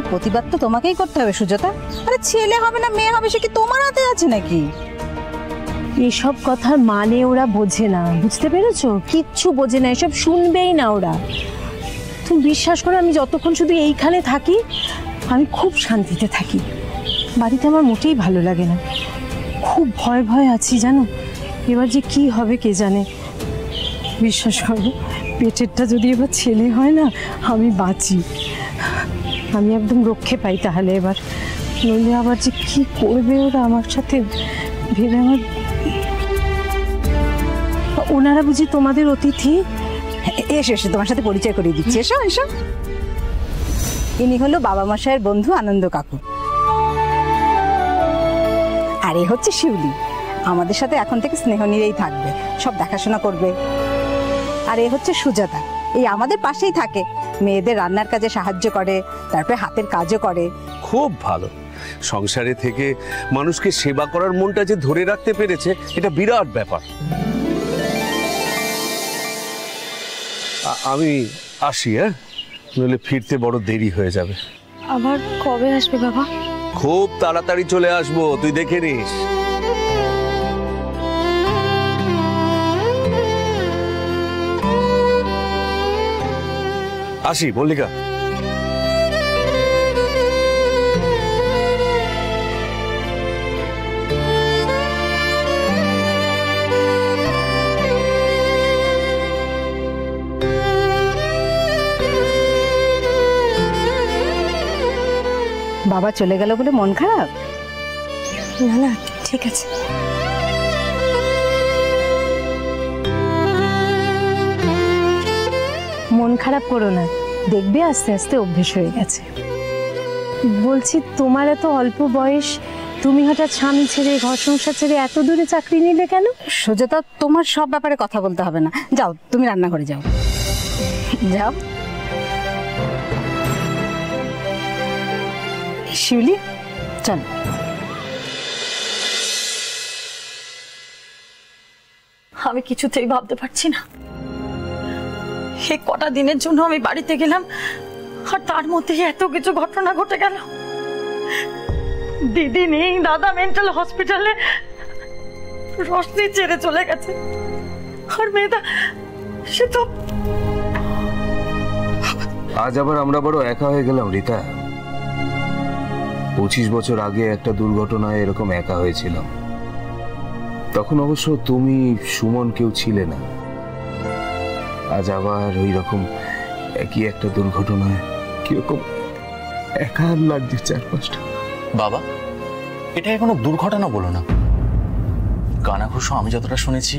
প্রতিবাদ তো তোমাকেই করতে হবে সুজাতা। আরে ছেলে হবে না মেয়ে হবে, সে কি তোমার হাতে আছে নাকি? এসব কথার মানে ওরা বোঝে না, বুঝতে পেরেছো? কিচ্ছু বোঝে না, এসব শুনবেই না ওরা। তুমি বিশ্বাস করো, আমি যতক্ষণ শুধু এইখানে থাকি আমি খুব শান্তিতে থাকি। বাড়িতে আমার মোটেই ভালো লাগে না, খুব ভয় ভয় আছি জানো। এবার যে কি হবে কে জানে। বিশ্বাস করো, পেটেরটা যদি এবার ছেলে হয় না, আমি বাঁচি, আমি একদম রক্ষে পাই তাহলে। এবার নইলে আবার যে কি করবে ওরা আমার সাথে ভেবে আমার। ওনারা বুঝি তোমাদের অতিথি? এসো এসো, তোমার সাথে পরিচয় করিয়ে দিচ্ছি, এসো এসো। ইনি হলো বাবা মশাইয়ের বন্ধু আনন্দ কাকু, আর এ হচ্ছে শিউলি, আমাদের সাথে এখন থেকে স্নেহ নিয়েই থাকবে, সব দেখাশোনা করবে। আর এ হচ্ছে সুজাতা, এই আমাদের পাশেই থাকে, মেয়েদের রান্নার কাজে সাহায্য করে, তারপরে হাতের কাজও করে। খুব ভালো। সংসারে থেকে মানুষকে সেবা করার মনটা যে ধরে রাখতে পেরেছে, এটা বিরাট ব্যাপার। আমি আসি, হ্যাঁ, নইলে ফিরতে বড় দেরি হয়ে যাবে। আবার কবে আসবে বাবা? খুব তাড়াতাড়ি চলে আসবো, তুই দেখে নিস। আসি মল্লিকা। বাবা চলে গেল বলে মন খারাপ? না না, ঠিক আছে। মন খারাপ করো না, দেখবে আস্তে আস্তে অভ্যেস হয়ে গেছে। বলছি, তোমার এত অল্প বয়স, তুমি হঠাৎ স্বামী ছেড়ে ঘর সংসার ছেড়ে এত দূরে চাকরি নিলে কেন? সুজাতা, তোমার সব ব্যাপারে কথা বলতে হবে না, যাও তুমি রান্নাঘরে যাও, যাও। শিউলি চল। আমি কিছুতেই ভাবতে পারছি না, সে কটা দিনের জন্য আমি বাড়িতে গেলাম, আর তার মধ্যে এত কিছু ঘটনা ঘটে গেল। দিদি নেই, দাদা মেন্টাল হসপিটালে, রশ্মি ছেড়ে চলে গেছে, আর মেয়েটা সে তো। আজ আবার আমরা বড় একা হয়ে গেলাম রীতা। 25 বছর আগে একটা দুর্ঘটনায় এরকম একা হয়েছিলাম, তখন অবশ্য তুমি সুমন কেউ ছিলে না। আজ আবার ওই রকম একই একটা দুর্ঘটনায় কিরকম একা লাগছে চারপাশটা। বাবা, এটা কোনো দুর্ঘটনা বলো না। কানাঘুষ আমি যতটা শুনেছি,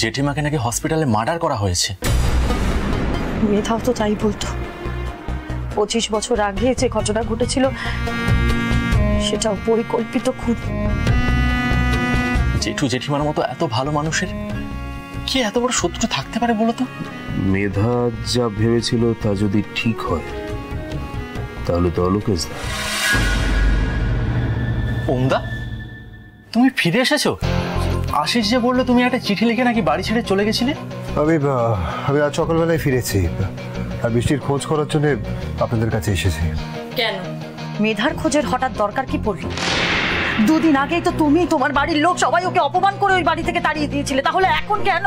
জেঠিমাকে নাকি হসপিটালে মার্ডার করা হয়েছে। মেধাও তো তাই বলতো। 25 বছর আগে যে ঘটনা ঘটেছিল সেটাও পরিকল্পিত খুব। জেঠু জেঠিমার মতো এত ভালো মানুষের কি এত বড় শত্রু থাকতে পারে বলো তো? মেধা যা ভেবেছিল তা যদি ঠিক হয়, তাহলে তো অলোকেশ দা। ওমদা, তুমি ফিরে এসেছো? আশিস যে বললো তুমি একটা চিঠি লিখে নাকি বাড়ি ছেড়ে চলে গেছিলে। আমি আজ সকালবেলায় ফিরেছি, আর বৃষ্টির খোঁজ করার জন্য আপনাদের কাছে এসেছি। কেন? মেধার খোঁজের হঠাৎ দরকার কি পড়লো? 2 দিন আগেই তো তুমি, তোমার বাড়ির লোক সবাই ওকে অপমান করে ওই বাড়ি থেকে তাড়িয়ে দিয়েছিলে, তাহলে এখন কেন?